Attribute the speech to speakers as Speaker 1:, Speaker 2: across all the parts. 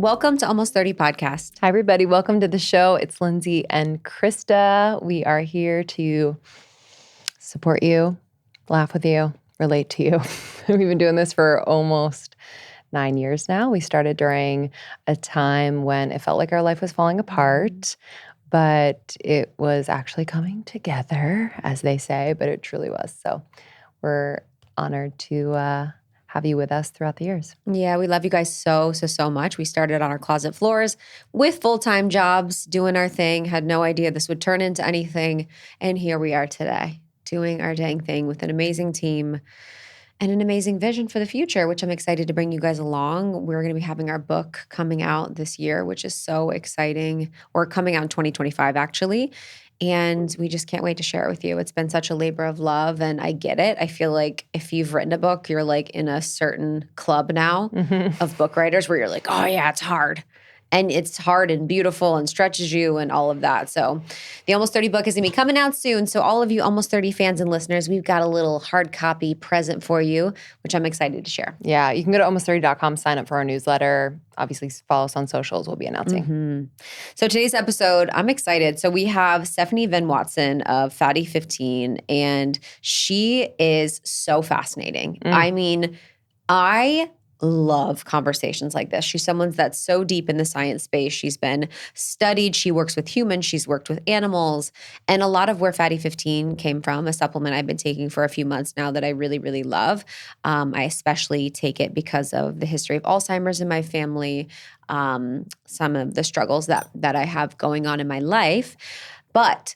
Speaker 1: Welcome to Almost 30 Podcast.
Speaker 2: Hi, everybody. Welcome to the show. It's Lindsay and Krista. We are here to support you, laugh with you, relate to you. We've been doing this for almost 9 years now. We started during a time when it felt like our life was falling apart, but it was actually coming together, as they say, but it truly was. So we're honored to have you with us throughout the years.
Speaker 1: Yeah, we love you guys so much. We started on our closet floors with full-time jobs, doing our thing, had no idea this would turn into anything. And here we are today, doing our dang thing with an amazing team and an amazing vision for the future, which I'm excited to bring you guys along. We're going to be having our book coming out this year, which is so exciting, or coming out in 2025, actually. And we just can't wait to share it with you. It's been such a labor of love, and I get it. I feel like if you've written a book, you're like in a certain club now of book writers where you're like, oh yeah, it's hard. And it's hard and beautiful and stretches you and all of that. So the Almost 30 book is going to be coming out soon. So all of you Almost 30 fans and listeners, we've got a little hard copy present for you, which I'm excited to share.
Speaker 2: Yeah, you can go to almost30.com, sign up for our newsletter. Obviously, follow us on socials. We'll be announcing.
Speaker 1: So today's episode, I'm excited. So we have Stephanie Venn-Watson of Fatty 15, and she is so fascinating. I mean, I love conversations like this. She's someone that's so deep in the science space. She's been studied. She works with humans. She's worked with animals. And a lot of where Fatty 15 came from, a supplement I've been taking for a few months now that I really, really love. I especially take it because of the history of Alzheimer's in my family, some of the struggles that I have going on in my life. But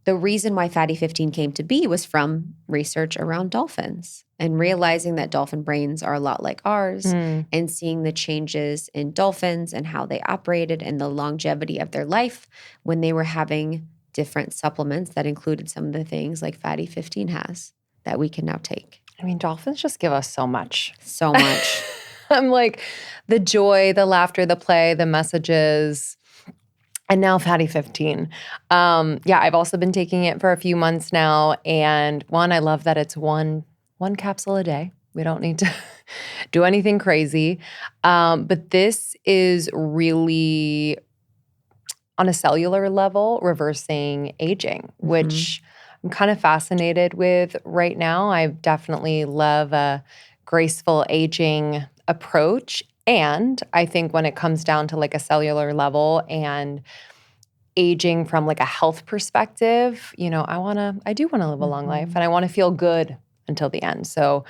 Speaker 1: the reason why Fatty 15 came to be was from research around dolphins and realizing that dolphin brains are a lot like ours and seeing the changes in dolphins and how they operated and the longevity of their life when they were having different supplements that included some of the things like Fatty 15 has that we can now take.
Speaker 2: I mean, dolphins just give us so much.
Speaker 1: So much.
Speaker 2: I'm like, the joy, the laughter, the play, the messages. And now Fatty 15. I've also been taking it for a few months now. And one, I love that it's one capsule a day. We don't need to do anything crazy. But this is really, on a cellular level, reversing aging, which I'm kind of fascinated with right now. I definitely love a graceful aging approach. And I think when it comes down to like a cellular level and aging from like a health perspective, I do want to live a long life, and I want to feel good until the end. So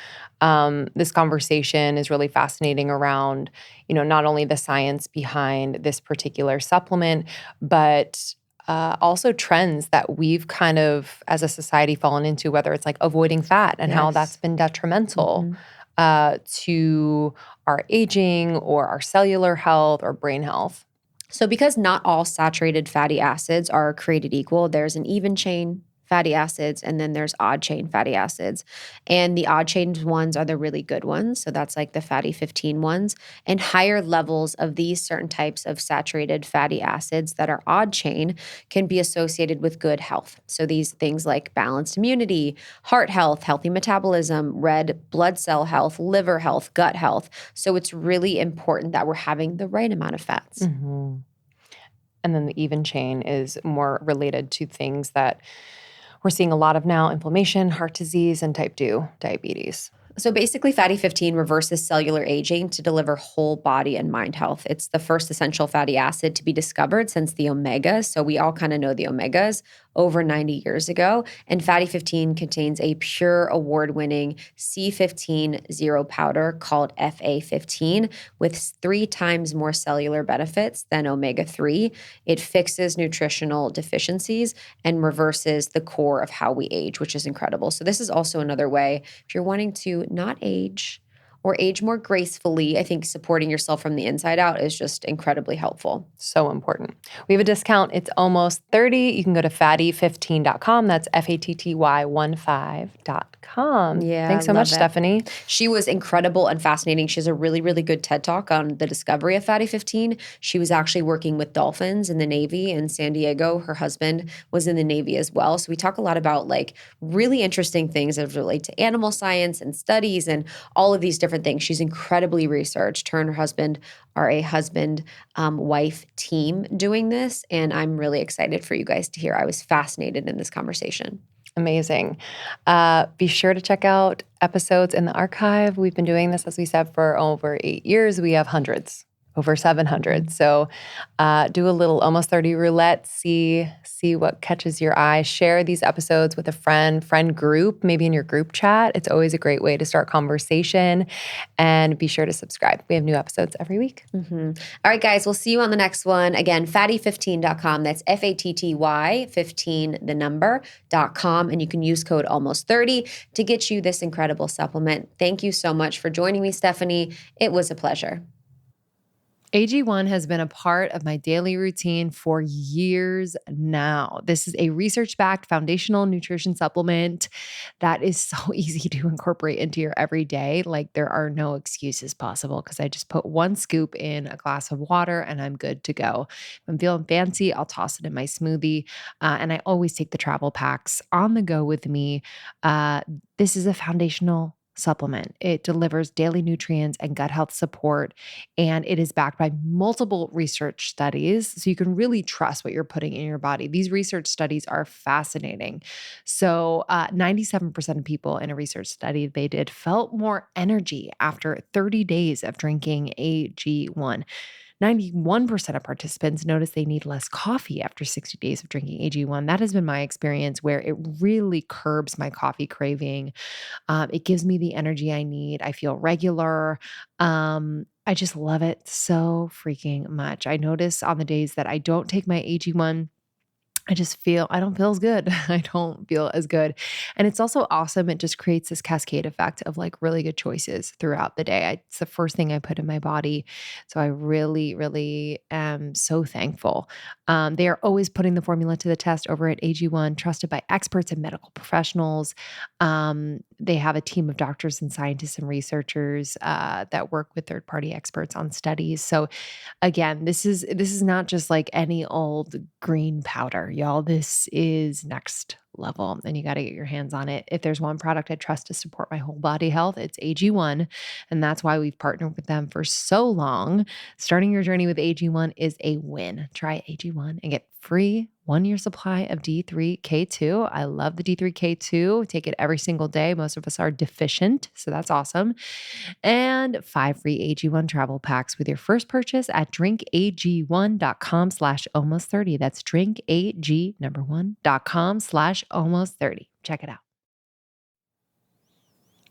Speaker 2: this conversation is really fascinating around, not only the science behind this particular supplement, but also trends that we've kind of, as a society, fallen into, whether it's like avoiding fat and how that's been detrimental to our aging or our cellular health or brain health.
Speaker 1: So because not all saturated fatty acids are created equal, there's an even chain fatty acids, and then there's odd chain fatty acids. And the odd chain ones are the really good ones. So that's like the Fatty 15 ones. And higher levels of these certain types of saturated fatty acids that are odd chain can be associated with good health. So these things like balanced immunity, heart health, healthy metabolism, red blood cell health, liver health, gut health. So it's really important that we're having the right amount of fats.
Speaker 2: And then the even chain is more related to things that we're seeing a lot of now: inflammation, heart disease, and type 2 diabetes.
Speaker 1: So basically, Fatty 15 reverses cellular aging to deliver whole body and mind health. It's the first essential fatty acid to be discovered since the omegas. So we all kind of know the omegas over 90 years ago. And Fatty 15 contains a pure award-winning C15 zero powder called FA15 with 3 times more cellular benefits than omega-3. It fixes nutritional deficiencies and reverses the core of how we age, which is incredible. So this is also another way, if you're wanting to not age or age more gracefully, I think supporting yourself from the inside out is just incredibly helpful.
Speaker 2: So important. We have a discount. It's almost 30. You can go to fatty15.com. That's FATTY15.com.
Speaker 1: Yeah.
Speaker 2: Thanks so much,
Speaker 1: it.
Speaker 2: Stephanie.
Speaker 1: She was incredible and fascinating. She has a really, really good TED Talk on the discovery of Fatty 15. She was actually working with dolphins in the Navy in San Diego. Her husband was in the Navy as well. So we talk a lot about like really interesting things that relate to animal science and studies and all of these different different things. She's incredibly researched. Her and her husband are a husband-wife team doing this, and I'm really excited for you guys to hear. I was fascinated in this conversation.
Speaker 2: Amazing. Be sure to check out episodes in the archive. We've been doing this, as we said, for over 8 years. We have hundreds, over 700. So do a little almost 30 roulette, see what catches your eye. Share these episodes with a friend group, maybe in your group chat. It's always a great way to start conversation. And be sure to subscribe. We have new episodes every week.
Speaker 1: Mm-hmm. All right, guys, we'll see you on the next one. Again, fatty15.com. That's FATTY 15, the number.com. And you can use code almost30 to get you this incredible supplement. Thank you so much for joining me, Stephanie. It was a pleasure.
Speaker 2: AG1 has been a part of my daily routine for years now. This is a research-backed foundational nutrition supplement that is so easy to incorporate into your everyday. Like, there are no excuses possible because I just put 1 scoop in a glass of water and I'm good to go. If I'm feeling fancy, I'll toss it in my smoothie. And I always take the travel packs on the go with me. This is a foundational supplement. It delivers daily nutrients and gut health support, and it is backed by multiple research studies, so you can really trust what you're putting in your body. These research studies are fascinating. So 97% of people in a research study they did felt more energy after 30 days of drinking AG1. 91% of participants notice they need less coffee after 60 days of drinking AG1. That has been my experience, where it really curbs my coffee craving. It gives me the energy I need. I feel regular. I just love it so freaking much. I notice on the days that I don't take my AG1, I don't feel as good. I don't feel as good. And it's also awesome. It just creates this cascade effect of like really good choices throughout the day. It's the first thing I put in my body. So I really, really am so thankful. They are always putting the formula to the test over at AG1, trusted by experts and medical professionals. They have a team of doctors and scientists and researchers that work with third-party experts on studies. So again, this is not just like any old green powder, y'all. This is next level, and you got to get your hands on it. If there's one product I trust to support my whole body health, it's AG1, and that's why we've partnered with them for so long. Starting your journey with AG1 is a win. Try AG1 and get free 1-year supply of D3K2. I love the D3K2. Take it every single day. Most of us are deficient, so that's awesome. And 5 free AG1 travel packs with your first purchase at drinkag1.com/almost30. That's drinkag1.com/almost30. Check it out.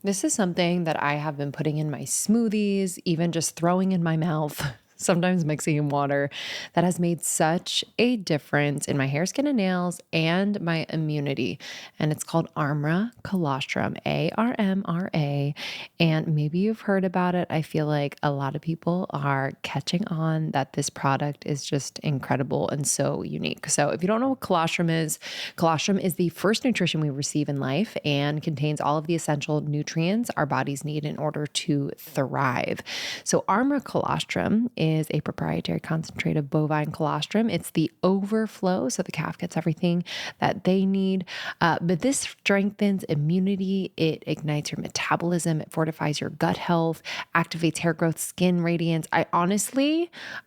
Speaker 2: This is something that I have been putting in my smoothies, even just throwing in my mouth, sometimes mixing in water, that has made such a difference in my hair, skin, and nails and my immunity. And it's called Armra Colostrum, ARMRA. And maybe you've heard about it. I feel like a lot of people are catching on that this product is just incredible and so unique. So if you don't know what colostrum is the first nutrition we receive in life and contains all of the essential nutrients our bodies need in order to thrive. So Armra Colostrum is a proprietary concentrate of bovine colostrum. It's the overflow, so the calf gets everything that they need. But this strengthens immunity. It ignites your metabolism. It fortifies your gut health, activates hair growth, skin radiance. I've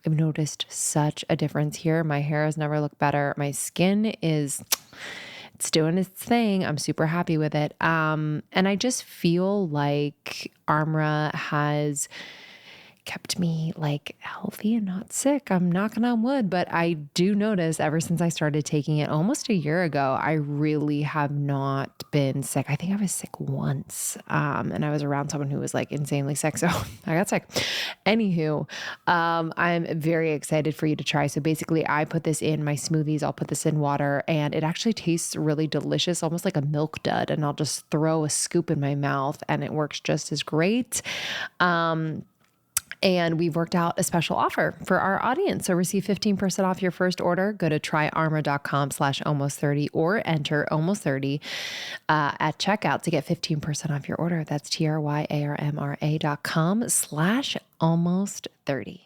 Speaker 2: noticed such a difference here. My hair has never looked better. My skin it's doing its thing. I'm super happy with it. And I just feel like Armra has kept me like healthy and not sick. I'm knocking on wood, but I do notice ever since I started taking it almost a year ago, I really have not been sick. I think I was sick once. And I was around someone who was like insanely sick. So I got sick. Anywho, I'm very excited for you to try. So basically I put this in my smoothies. I'll put this in water and it actually tastes really delicious, almost like a milk dud. And I'll just throw a scoop in my mouth and it works just as great. And we've worked out a special offer for our audience. So receive 15% off your first order. Go to tryarmor.com/almost30 or enter almost30 at checkout to get 15% off your order. That's tryarmra.com/almost30.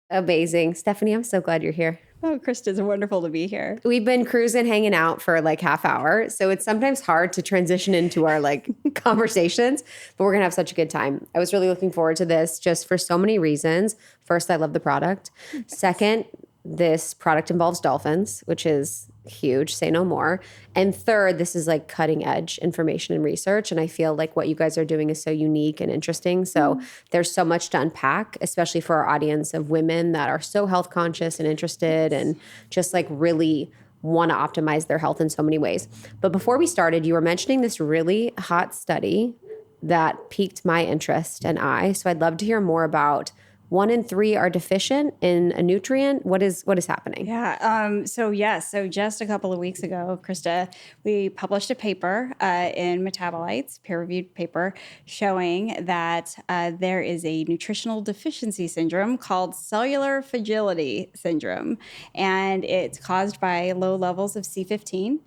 Speaker 1: Amazing. Stephanie, I'm so glad you're here.
Speaker 3: Oh, Krista's wonderful to be here.
Speaker 1: We've been cruising, hanging out for like half hour. So it's sometimes hard to transition into our like conversations, but we're going to have such a good time. I was really looking forward to this just for so many reasons. First, I love the product. Second, this product involves dolphins, which is huge, say no more. And third, this is like cutting edge information and research. And I feel like what you guys are doing is so unique and interesting. So there's so much to unpack, especially for our audience of women that are so health conscious and interested and just like really want to optimize their health in so many ways. But before we started, you were mentioning this really hot study that piqued my interest and eye. So I'd love to hear more about 1 in 3 are deficient in a nutrient. What is happening?
Speaker 3: Yeah. So just a couple of weeks ago, Krista, we published a paper in Metabolites, peer-reviewed paper, showing that there is a nutritional deficiency syndrome called cellular fragility syndrome, and it's caused by low levels of C15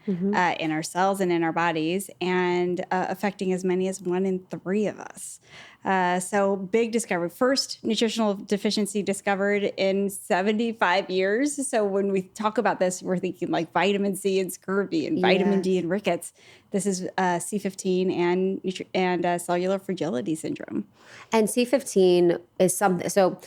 Speaker 3: in our cells and in our bodies, and affecting as many as 1 in 3 of us. So big discovery. First nutritional deficiency discovered in 75 years. So when we talk about this, we're thinking like vitamin C and scurvy and vitamin D and rickets. This is C15 and cellular fragility syndrome.
Speaker 1: And C15 is something. So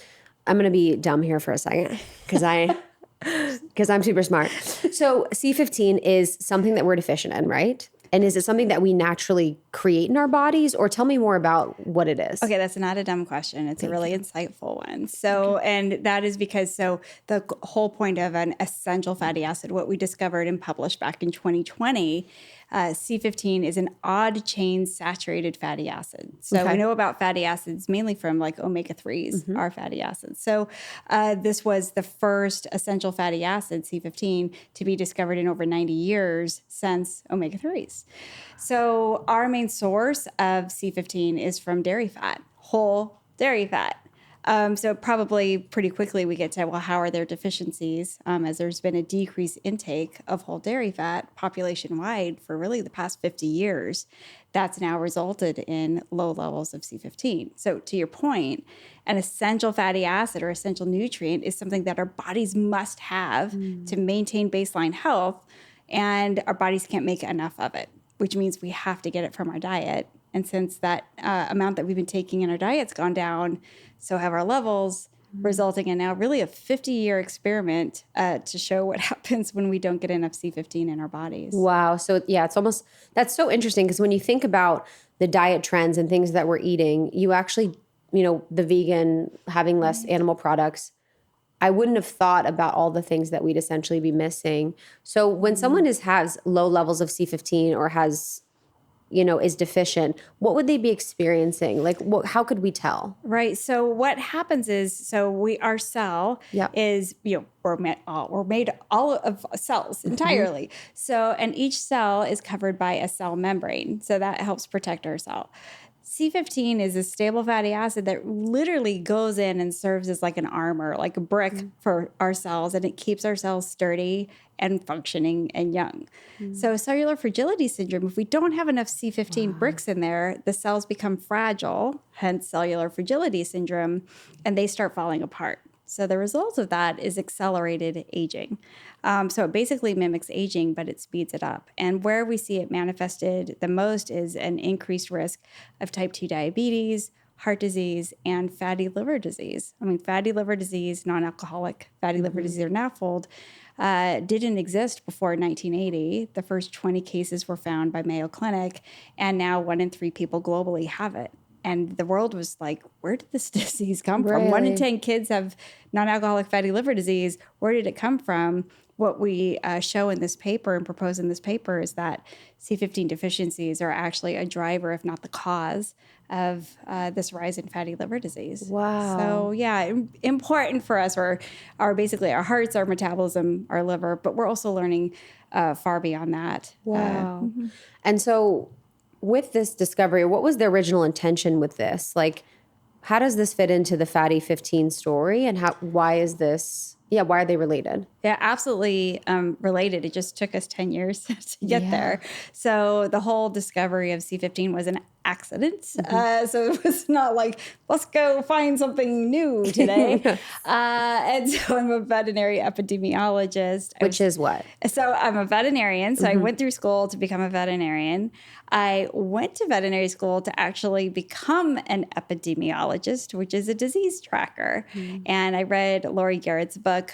Speaker 1: I'm going to be dumb here for a second because I'm super smart. So C15 is something that we're deficient in, right? And is it something that we naturally create in our bodies? Or tell me more about what it is.
Speaker 3: Okay, that's not a dumb question. It's a really insightful one. So, and that is because, the whole point of an essential fatty acid, what we discovered and published back in 2020, C15 is an odd chain saturated fatty acid. So we know about fatty acids mainly from like omega-3s, are fatty acids. So this was the first essential fatty acid, C15, to be discovered in over 90 years since omega-3s. So our main source of C15 is from dairy fat, whole dairy fat. So probably pretty quickly we get to, well, how are there deficiencies? As there's been a decreased intake of whole dairy fat population-wide for really the past 50 years, that's now resulted in low levels of C15. So to your point, an essential fatty acid or essential nutrient is something that our bodies must have to maintain baseline health, and our bodies can't make enough of it, which means we have to get it from our diet. And since that amount that we've been taking in our diet's gone down, so have our levels, resulting in now really a 50-year experiment to show what happens when we don't get enough C15 in our bodies.
Speaker 1: Wow. So yeah, it's almost, that's so interesting because when you think about the diet trends and things that we're eating, you actually, the vegan, having less animal products, I wouldn't have thought about all the things that we'd essentially be missing. So when someone has low levels of C15 or has, is deficient, what would they be experiencing? Like, how could we tell?
Speaker 3: Right. So what happens is, our cell is, we're made all of cells entirely. So, and each cell is covered by a cell membrane. So that helps protect our cell. C15 is a stable fatty acid that literally goes in and serves as like an armor, like a brick for our cells, and it keeps our cells sturdy and functioning and young. So cellular fragility syndrome, if we don't have enough C15 bricks in there, the cells become fragile, hence cellular fragility syndrome, and they start falling apart. So the result of that is accelerated aging. So it basically mimics aging, but it speeds it up. And where we see it manifested the most is an increased risk of type 2 diabetes, heart disease, and fatty liver disease. I mean, fatty liver disease, non-alcoholic fatty liver disease, or NAFLD, didn't exist before 1980. The first 20 cases were found by Mayo Clinic, and now 1 in 3 people globally have it. And the world was like, where did this disease come from? 1 in 10 kids have non-alcoholic fatty liver disease. Where did it come from? What we show in this paper and propose in this paper is that C15 deficiencies are actually a driver, if not the cause, of this rise in fatty liver disease.
Speaker 1: Wow.
Speaker 3: So yeah, important for us, our basically our hearts, our metabolism, our liver, but we're also learning far beyond that.
Speaker 1: Wow. And so with this discovery, what was the original intention with this? Like, how does this fit into the Fatty 15 story, and why is this?
Speaker 4: Yeah, why are they related?
Speaker 3: Yeah, absolutely related. It just took us 10 years to get there. So the whole discovery of C15 was an accident. So it was not like, let's go find something new today. And so I'm a veterinary epidemiologist.
Speaker 4: Which is what?
Speaker 3: So I'm a veterinarian. So I went through school to become a veterinarian. I went to veterinary school to actually become an epidemiologist, which is a disease tracker. And I read Laurie Garrett's book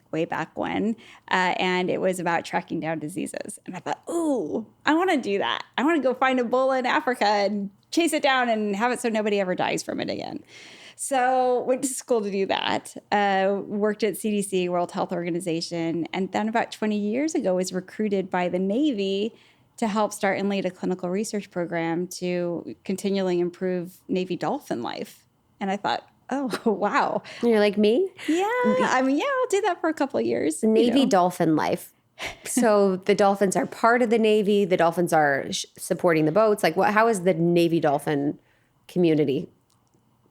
Speaker 3: way back when, and it was about tracking down diseases. And I thought, ooh, I want to do that. I want to go find Ebola in Africa and chase it down and have it so nobody ever dies from it again. So went to school to do that, worked at CDC, World Health Organization, and then about 20 years ago was recruited by the Navy to help start and lead a clinical research program to continually improve Navy dolphin life. And I thought, oh, wow.
Speaker 4: You're like me?
Speaker 3: Yeah. I mean, yeah, I'll do that for a couple of years.
Speaker 4: Navy dolphin life. So the dolphins are part of the Navy. The dolphins are supporting the boats. Like, how is the Navy dolphin community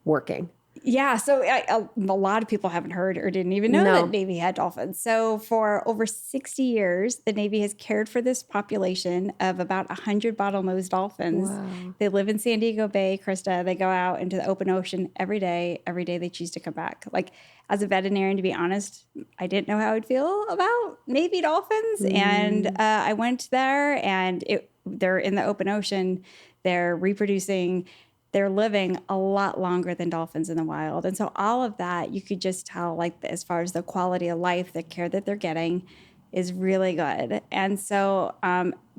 Speaker 4: working?
Speaker 3: Yeah, so a lot of people haven't heard or didn't even know that Navy had dolphins. So for over 60 years, the Navy has cared for this population of about 100 bottlenose dolphins. Wow. They live in San Diego Bay, Krista. They go out into the open ocean every day. Every day they choose to come back. Like, as a veterinarian, to be honest, I didn't know how I'd feel about Navy dolphins. And I went there, and they're in the open ocean. They're reproducing. They're living a lot longer than dolphins in the wild. And so all of that, you could just tell, like, as far as the quality of life, the care that they're getting is really good. And so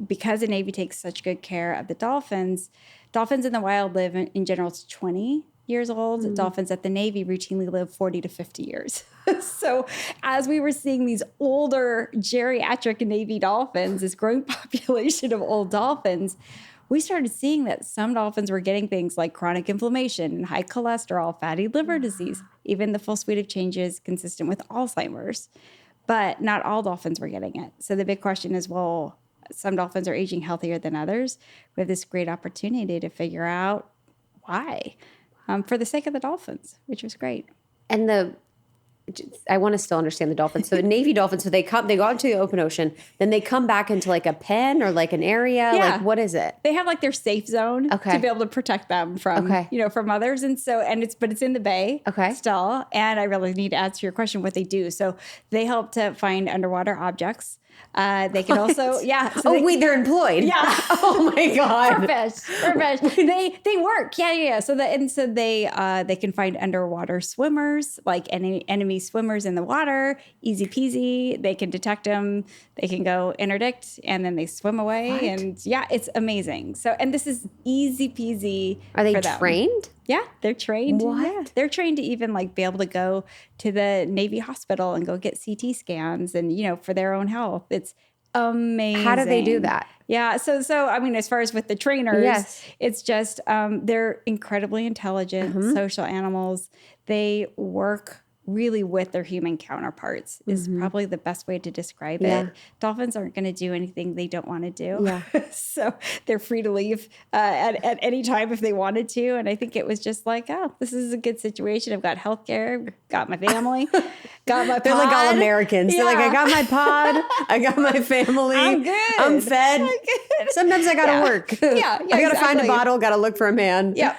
Speaker 3: because the Navy takes such good care of the dolphins in the wild live in general 20 years old. Dolphins at the Navy routinely live 40 to 50 years. So as we were seeing these older geriatric Navy dolphins, this growing population of old dolphins, we started seeing that some dolphins were getting things like chronic inflammation and high cholesterol, fatty liver disease, even the full suite of changes consistent with Alzheimer's. But not all dolphins were getting it. So the big question is, well, some dolphins are aging healthier than others. We have this great opportunity to figure out why, for the sake of the dolphins, which was great.
Speaker 4: And I want to still understand the dolphins. So the Navy dolphins, so they go out into the open ocean, then they come back into like a pen or like an area.
Speaker 3: Yeah.
Speaker 4: Like, what is it?
Speaker 3: They have like their safe zone to be able to protect them from, from others. And so, but it's in the bay still. And I really need to answer your question, what they do. So they help to find underwater objects. They can also, So
Speaker 4: they're employed.
Speaker 3: Yeah.
Speaker 4: Oh my God.
Speaker 3: For fish. They work. Yeah. So they can find underwater swimmers, like enemy swimmers in the water. Easy peasy. They can detect them. They can go interdict, and then they swim away. What? And it's amazing. So, and this is easy peasy.
Speaker 4: Are they trained?
Speaker 3: Yeah, they're trained.
Speaker 4: What?
Speaker 3: Yeah. They're trained to even like be able to go to the Navy hospital and go get CT scans and, for their own health. It's amazing.
Speaker 4: How do they do that?
Speaker 3: Yeah. So I mean, as far as with the trainers, it's just they're incredibly intelligent social animals. They work really with their human counterparts is probably the best way to describe it. Dolphins aren't going to do anything they don't want to do. Yeah. So they're free to leave at any time if they wanted to. And I think it was just like, oh, this is a good situation. I've got healthcare, got my family, got my pod.
Speaker 4: They're like all Americans.
Speaker 3: Yeah.
Speaker 4: They're like, I got my pod, I got my family.
Speaker 3: I'm good.
Speaker 4: I'm fed.
Speaker 3: I'm good.
Speaker 4: Sometimes I got to work.
Speaker 3: Yeah,
Speaker 4: I got to find a bottle, got to look for a man.
Speaker 3: Yeah.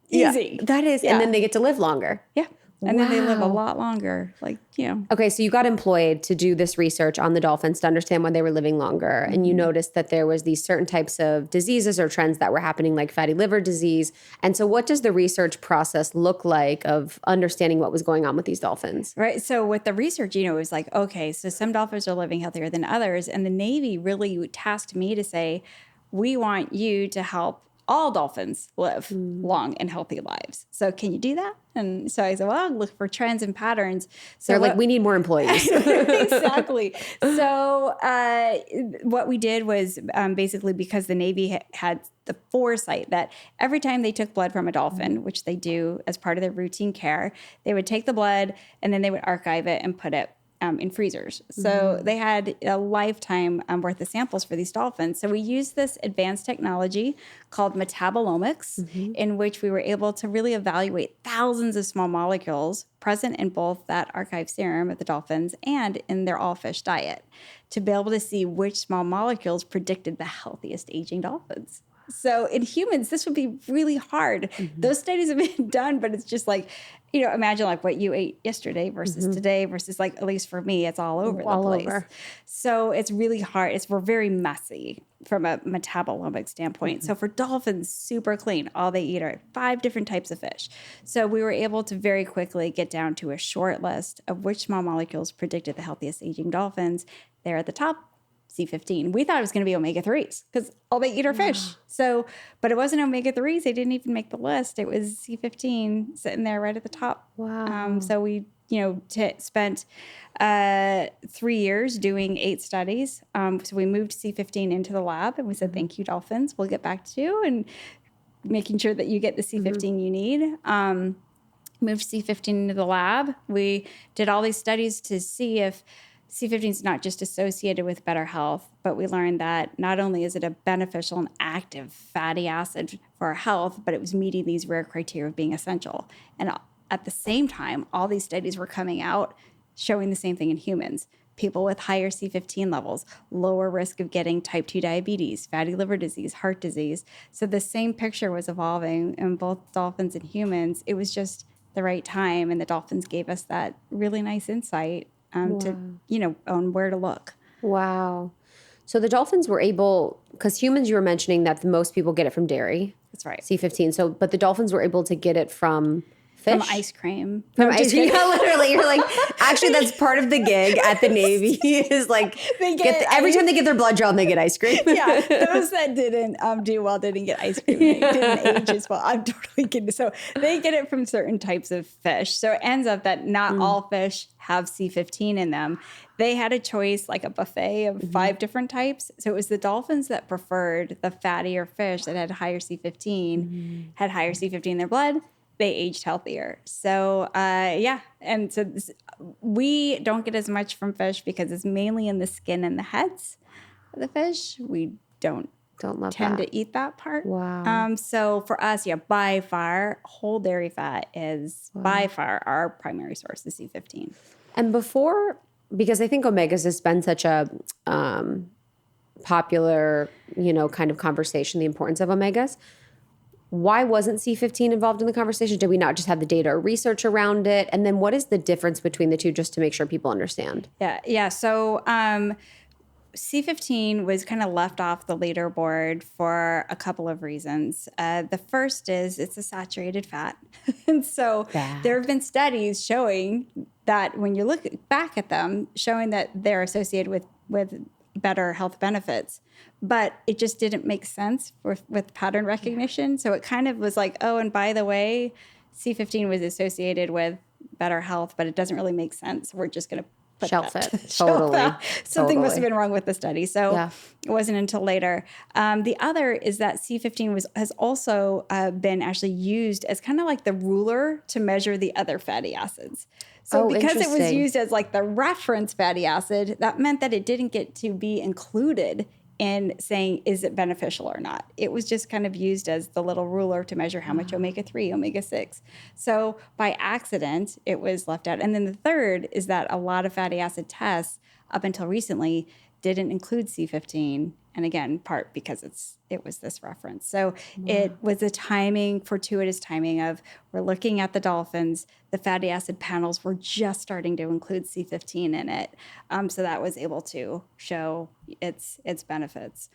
Speaker 3: Easy.
Speaker 4: That is, and then they get to live longer.
Speaker 3: Yeah. And then they live a lot longer,
Speaker 4: Okay, so you got employed to do this research on the dolphins to understand why they were living longer. And you noticed that there was these certain types of diseases or trends that were happening, like fatty liver disease. And so what does the research process look like of understanding what was going on with these dolphins?
Speaker 3: Right. So with the research, it was like, okay, so some dolphins are living healthier than others. And the Navy really tasked me to say, we want you to help all dolphins live long and healthy lives. So can you do that? And so I said, well, I'll look for trends and patterns. So
Speaker 4: they're like, we need more employees.
Speaker 3: Exactly. So what we did was basically because the Navy had the foresight that every time they took blood from a dolphin, which they do as part of their routine care, they would take the blood and then they would archive it and put it in freezers. So they had a lifetime worth of samples for these dolphins. So we used this advanced technology called metabolomics, in which we were able to really evaluate thousands of small molecules present in both that archive serum of the dolphins and in their all fish diet to be able to see which small molecules predicted the healthiest aging dolphins. So in humans, this would be really hard. Those studies have been done, but it's just like, imagine like what you ate yesterday versus today versus like, at least for me, it's all over the place. So it's really hard. We're very messy from a metabolomic standpoint. So for dolphins, super clean. All they eat are 5 different types of fish. So we were able to very quickly get down to a short list of which small molecules predicted the healthiest aging dolphins. They're at the top. C15. We thought it was going to be omega-3s because all they eat are fish. So, but it wasn't omega-3s. They didn't even make the list. It was C15 sitting there right at the top.
Speaker 4: Wow.
Speaker 3: So we, spent 3 years doing 8 studies. So we moved C15 into the lab and we said, thank you, dolphins. We'll get back to you and making sure that you get the C15 you need. Moved C15 into the lab. We did all these studies to see if C15 is not just associated with better health, but we learned that not only is it a beneficial and active fatty acid for our health, but it was meeting these rare criteria of being essential. And at the same time, all these studies were coming out showing the same thing in humans. People with higher C15 levels, lower risk of getting type 2 diabetes, fatty liver disease, heart disease. So the same picture was evolving in both dolphins and humans. It was just the right time, and the dolphins gave us that really nice insight on where to look.
Speaker 4: Wow. So the dolphins were able, because humans, you were mentioning that most people get it from dairy.
Speaker 3: That's right.
Speaker 4: C15. So, but the dolphins were able to get it from fish?
Speaker 3: From ice cream.
Speaker 4: From ice cream. Yeah, literally. You're like, actually, that's part of the gig at the Navy is like, every time they get their blood drawn, they get ice cream.
Speaker 3: Yeah. Those that didn't do well didn't get ice cream. They didn't age as well. I'm totally kidding. So they get it from certain types of fish. So it ends up that not all fish have C15 in them. They had a choice, like a buffet of 5 different types. So it was the dolphins that preferred the fattier fish that had higher C15, had higher C15 in their blood. They aged healthier. So, And so we don't get as much from fish because it's mainly in the skin and the heads of the fish. We don't tend to eat that part.
Speaker 4: Wow.
Speaker 3: So for us, by far, whole dairy fat is by far our primary source of C15.
Speaker 4: And before, because I think omegas has been such a popular, kind of conversation, the importance of omegas. Why wasn't C15 involved in the conversation? Did we not just have the data or research around it? And then what is the difference between the two, just to make sure people understand?
Speaker 3: Yeah. So C15 was kind of left off the leaderboard for a couple of reasons. The first is it's a saturated fat. And so there have been studies showing that when you look back at them, showing that they're associated with better health benefits, but it just didn't make sense with pattern recognition. So it kind of was like, oh, and by the way, C15 was associated with better health, but it doesn't really make sense. We're just going to
Speaker 4: shelf it. Totally.
Speaker 3: Something must have been wrong with the study. So it wasn't until later. The other is that C15 has also been actually used as kind of like the ruler to measure the other fatty acids. So because it was used as like the reference fatty acid, that meant that it didn't get to be included in saying, is it beneficial or not? It was just kind of used as the little ruler to measure how much omega-3, omega-6. So by accident, it was left out. And then the third is that a lot of fatty acid tests up until recently didn't include C15. And again, part because it was this reference. So it was a fortuitous timing of we're looking at the dolphins. The fatty acid panels were just starting to include C15 in it. So that was able to show its benefits.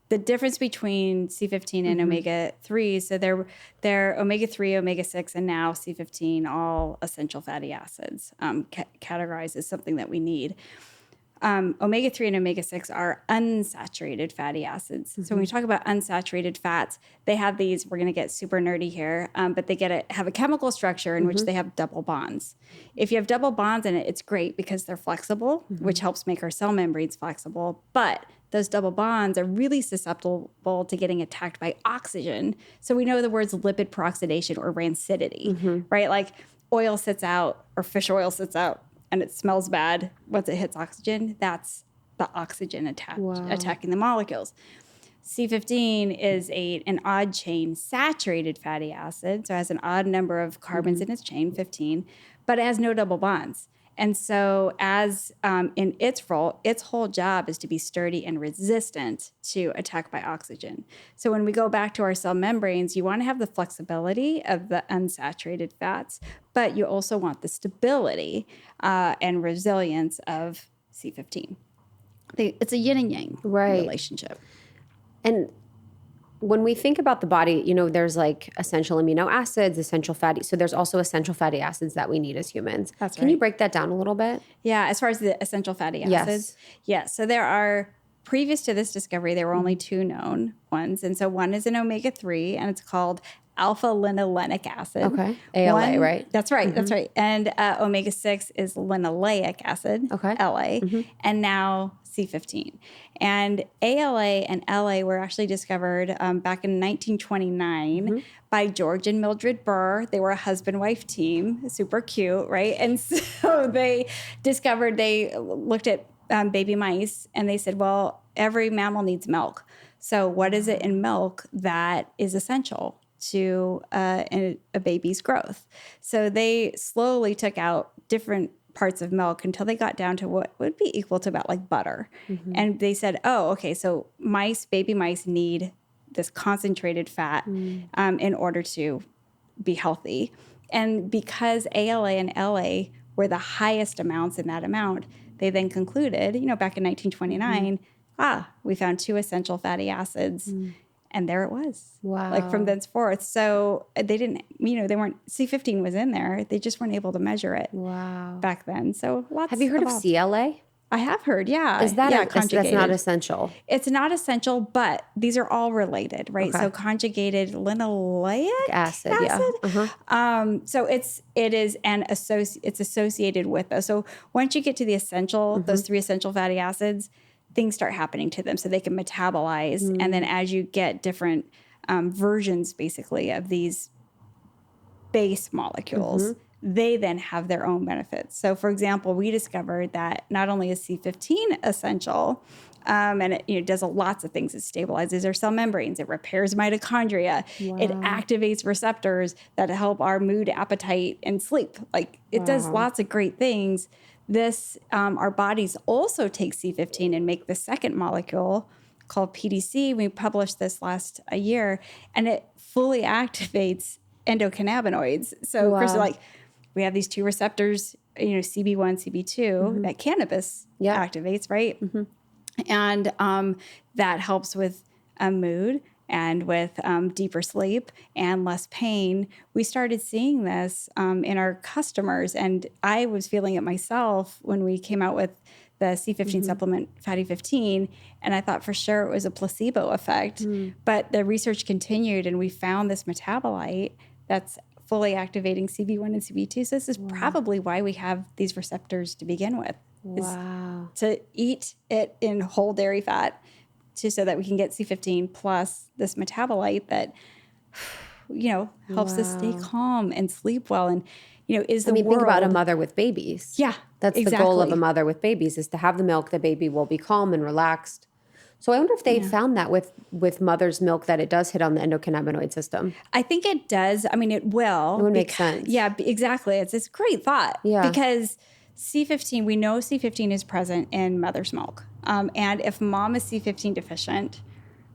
Speaker 3: The difference between C15 and omega-3, so they're omega-3, omega-6, and now C15, all essential fatty acids, categorized as something that we need. Omega-3 and omega-6 are unsaturated fatty acids. So when we talk about unsaturated fats, they have these, we're going to get super nerdy here, but they have a chemical structure in which they have double bonds. If you have double bonds in it, it's great because they're flexible, which helps make our cell membranes flexible. But those double bonds are really susceptible to getting attacked by oxygen. So we know the words lipid peroxidation or rancidity, right? Like oil sits out or fish oil sits out and it smells bad once it hits oxygen. That's the oxygen attacking the molecules. C15 is an odd chain saturated fatty acid, so it has an odd number of carbons in its chain, 15, but it has no double bonds. And so as in its role, its whole job is to be sturdy and resistant to attack by oxygen. So when we go back to our cell membranes, you want to have the flexibility of the unsaturated fats, but you also want the stability and resilience of C15. It's a yin and yang relationship.
Speaker 4: And when we think about the body, there's like essential amino acids, essential fatty. So there's also essential fatty acids that we need as humans.
Speaker 3: That's right.
Speaker 4: Can you break that down a little bit?
Speaker 3: Yeah, as far as the essential fatty acids. Yes. So there are, previous to this discovery, there were only 2 known ones. And so one is an omega-3, and it's called alpha-linolenic acid.
Speaker 4: Okay. ALA, right?
Speaker 3: That's right. That's right. And omega-6 is linoleic acid, LA, and now C15. And ALA and LA were actually discovered back in 1929 by George and Mildred Burr. They were a husband-wife team, super cute, right? And so they looked at baby mice, and they said, well, every mammal needs milk. So what is it in milk that is essential to a baby's growth? So they slowly took out different parts of milk until they got down to what would be equal to about like butter. And they said, oh, okay, so baby mice need this concentrated fat in order to be healthy. And because ALA and LA were the highest amounts in that amount, they then concluded, back in 1929, we found 2 essential fatty acids. And there it was.
Speaker 4: Wow.
Speaker 3: Like from thenceforth. So they didn't, C15 was in there. They just weren't able to measure it back then. So
Speaker 4: Have you heard of CLA?
Speaker 3: I have heard, yeah.
Speaker 4: Is that
Speaker 3: conjugated?
Speaker 4: That's not essential?
Speaker 3: It's not essential, but these are all related, right? Okay. So conjugated linoleic acid. Yeah. So it's associated with those. So once you get to the essential, those 3 essential fatty acids, things start happening to them so they can metabolize. And then as you get different versions, basically, of these base molecules, they then have their own benefits. So, for example, we discovered that not only is C15 essential, and it does lots of things. It stabilizes our cell membranes. It repairs mitochondria. It activates receptors that help our mood, appetite, and sleep. Like, it does lots of great things. This, our bodies also take C15 and make the second molecule called PDC. We published this last year, and it fully activates endocannabinoids. So, Krista, we have these 2 receptors, CB1, CB2, that cannabis activates, right? And that helps with mood and with deeper sleep and less pain. We started seeing this in our customers, and I was feeling it myself when we came out with the C15 supplement, Fatty 15, and I thought for sure it was a placebo effect. But the research continued, and we found this metabolite that's fully activating CB1 and CB2. So this is probably why we have these receptors to begin with.
Speaker 4: Wow.
Speaker 3: To eat it in whole dairy fat so that we can get C15 plus this metabolite that, helps us stay calm and sleep well. And,
Speaker 4: think about a mother with babies.
Speaker 3: Yeah,
Speaker 4: that's exactly the goal of a mother with babies, is to have the milk. The baby will be calm and relaxed. So I wonder if they found that with mother's milk, that it does hit on the endocannabinoid system.
Speaker 3: I think it does. I mean, it will.
Speaker 4: It would make sense.
Speaker 3: Yeah, exactly. It's a great thought. Yeah. Because C15, we know C15 is present in mother's milk. And if mom is C15 deficient,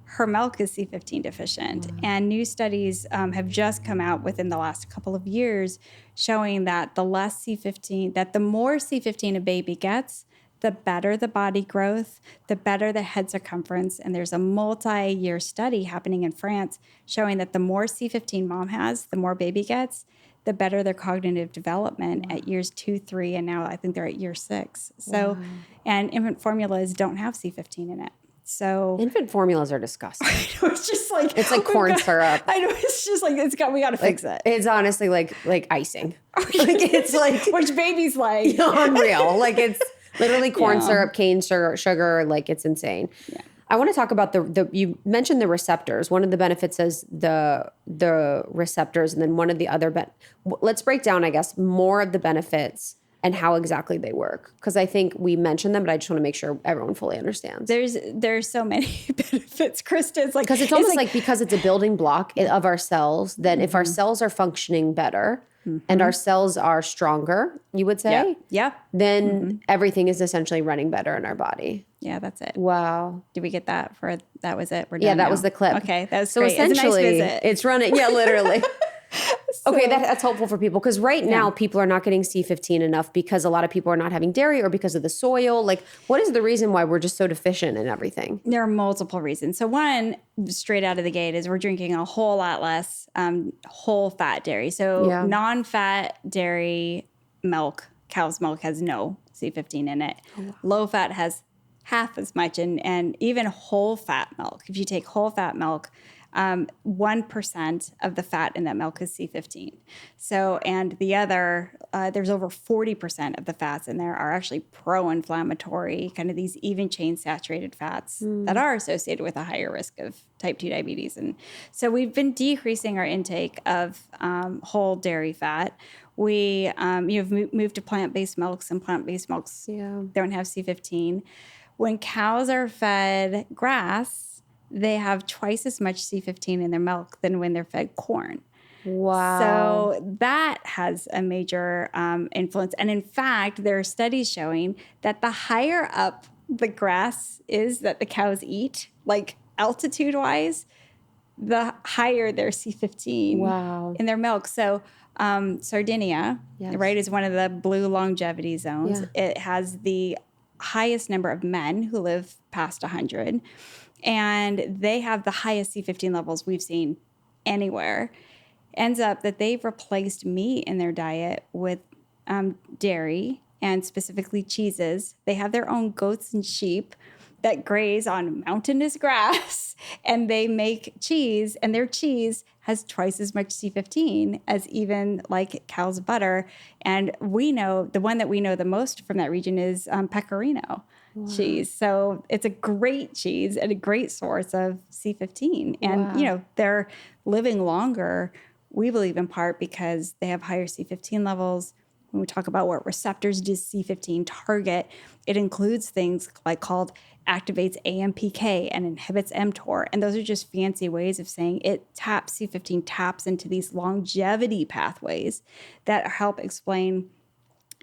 Speaker 3: her milk is C15 deficient. And new studies have just come out within the last couple of years showing that the more C15 a baby gets, the better the body growth, the better the head circumference. And there's a multi-year study happening in France showing that the more C15 mom has, the more baby gets, the better their cognitive development at years 2, 3, and now I think they're at year 6. So, and infant formulas don't have C15 in it. So
Speaker 4: infant formulas are disgusting.
Speaker 3: I know, it's just like
Speaker 4: it's like corn syrup.
Speaker 3: I know, it's just like we got to fix it.
Speaker 4: It's honestly like icing. It's like
Speaker 3: which babies like
Speaker 4: unreal. Like it's literally corn syrup, cane sugar. Like it's insane. Yeah. I want to talk about you mentioned the receptors. One of the benefits is the receptors, and then one of the other let's break down, I guess, more of the benefits and how exactly they work? Because I think we mentioned them, but I just want to make sure everyone fully understands.
Speaker 3: There's so many benefits, Krista. It's like,
Speaker 4: because it's almost like because it's a building block of our cells, then if our cells are functioning better and our cells are stronger, you would say, then everything is essentially running better in our body.
Speaker 3: Yeah, that's it.
Speaker 4: Wow.
Speaker 3: Did we get that that was it? We're done
Speaker 4: Yeah, that
Speaker 3: now.
Speaker 4: was the clip.
Speaker 3: Okay, that was
Speaker 4: so
Speaker 3: great.
Speaker 4: essentially,
Speaker 3: it's a nice visit.
Speaker 4: it's running. Yeah, literally. Okay, that's helpful for people because right now people are not getting C15 enough because a lot of people are not having dairy or because of the soil. Like, what is the reason why we're just so deficient in everything?
Speaker 3: There are multiple reasons. So one, straight out of the gate, is we're drinking a whole lot less whole fat dairy. So non-fat dairy milk, cow's milk, has no C15 in it. Oh, wow. Low fat has half as much, and even whole fat milk. If you take whole fat milk, 1% of the fat in that milk is C15. So, and the other, there's over 40% of the fats in there are actually pro-inflammatory, kind of these even chain saturated fats that are associated with a higher risk of type 2 diabetes. And so we've been decreasing our intake of whole dairy fat. We moved to plant-based milks, and plant-based milks don't have C15. When cows are fed grass, they have twice as much C15 in their milk than when they're fed corn.
Speaker 4: Wow.
Speaker 3: So that has a major influence. And in fact, there are studies showing that the higher up the grass is that the cows eat, like altitude-wise, the higher their C15 in their milk. So Sardinia, right, is one of the blue longevity zones. Yeah. It has the highest number of men who live past 100. And they have the highest C15 levels we've seen anywhere. Ends up that they've replaced meat in their diet with dairy and specifically cheeses. They have their own goats and sheep that graze on mountainous grass, and they make cheese, and their cheese has twice as much C15 as even like cow's butter. And we know, the one that we know the most from that region is Pecorino cheese. So it's a great cheese and a great source of C15. And, they're living longer, we believe, in part because they have higher C15 levels. When we talk about what receptors does C15 target, it includes things like called activates AMPK and inhibits mTOR. And those are just fancy ways of saying C15 taps into these longevity pathways that help explain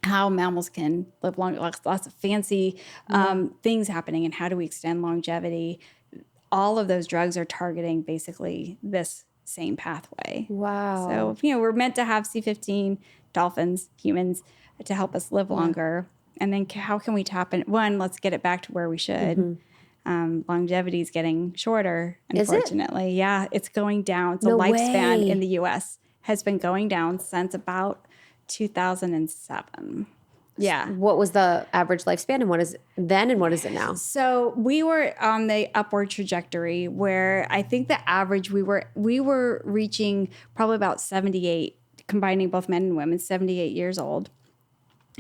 Speaker 3: how mammals can live long, lots of fancy things happening, and how do we extend longevity. All of those drugs are targeting basically this same pathway.
Speaker 4: Wow.
Speaker 3: So, we're meant to have C15, dolphins, humans, to help us live longer. And then how can we tap in? One, let's get it back to where we should. Longevity is getting shorter, unfortunately. Is it? Yeah, it's going down. The lifespan in the U.S. has been going down since about 2007. Yeah.
Speaker 4: What was the average lifespan, and what is it then, and what is it now?
Speaker 3: So we were on the upward trajectory where I think the average we were reaching probably about 78, combining both men and women, 78 years old.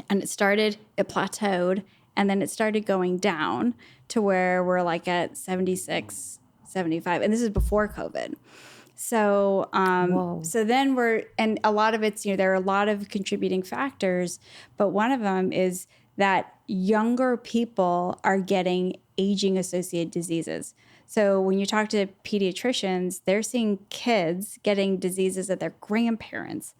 Speaker 3: And it plateaued, and then it started going down to where we're like at 76, 75. And this is before COVID. So, so then and a lot of it's, there are a lot of contributing factors, but one of them is that younger people are getting aging associated diseases. So when you talk to pediatricians, they're seeing kids getting diseases of their grandparents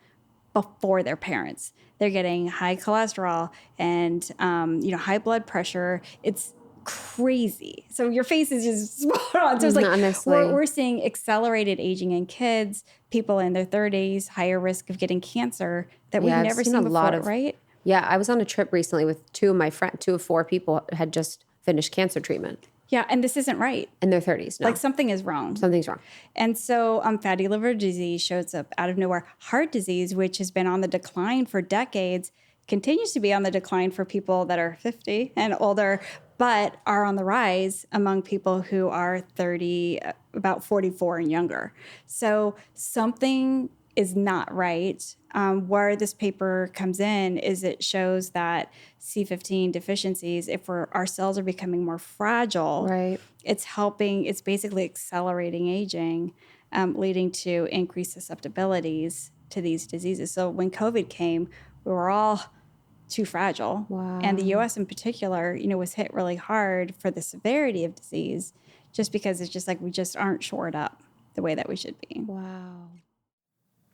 Speaker 3: before their parents. They're getting high cholesterol and, high blood pressure. It's crazy. So your face is just spot on. So it's like we're seeing accelerated aging in kids, people in their 30s, higher risk of getting cancer that we've never seen before, right?
Speaker 4: Yeah, I was on a trip recently with two of 4 people had just finished cancer treatment.
Speaker 3: Yeah, and this isn't right.
Speaker 4: In their 30s, no.
Speaker 3: Like something is wrong.
Speaker 4: Something's wrong.
Speaker 3: And so fatty liver disease shows up out of nowhere. Heart disease, which has been on the decline for decades, continues to be on the decline for people that are 50 and older, but are on the rise among people who are 30, about 44 and younger. So something is not right. Where this paper comes in is it shows that C15 deficiencies, if our cells are becoming more fragile,
Speaker 4: right,
Speaker 3: it's basically accelerating aging, leading to increased susceptibilities to these diseases. So when COVID came, we were all too fragile.
Speaker 4: Wow.
Speaker 3: And the US in particular, was hit really hard for the severity of disease just because it's just like we just aren't shored up the way that we should be.
Speaker 4: Wow.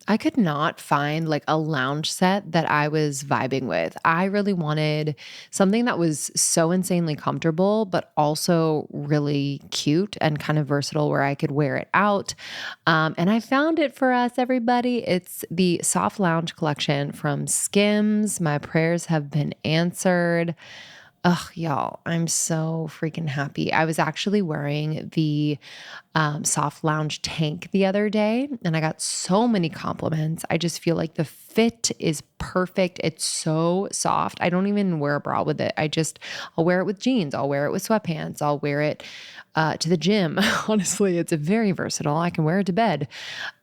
Speaker 2: I could not find like a lounge set that I was vibing with. I really wanted something that was so insanely comfortable, but also really cute and kind of versatile where I could wear it out. And I found it for us, everybody. It's the Soft Lounge collection from Skims. My prayers have been answered. Ugh, y'all, I'm so freaking happy. I was actually wearing the Soft Lounge tank the other day, and I got so many compliments. I just feel like the fit is perfect. It's so soft. I don't even wear a bra with it. I'll wear it with jeans. I'll wear it with sweatpants. I'll wear it to the gym. Honestly, it's very versatile. I can wear it to bed.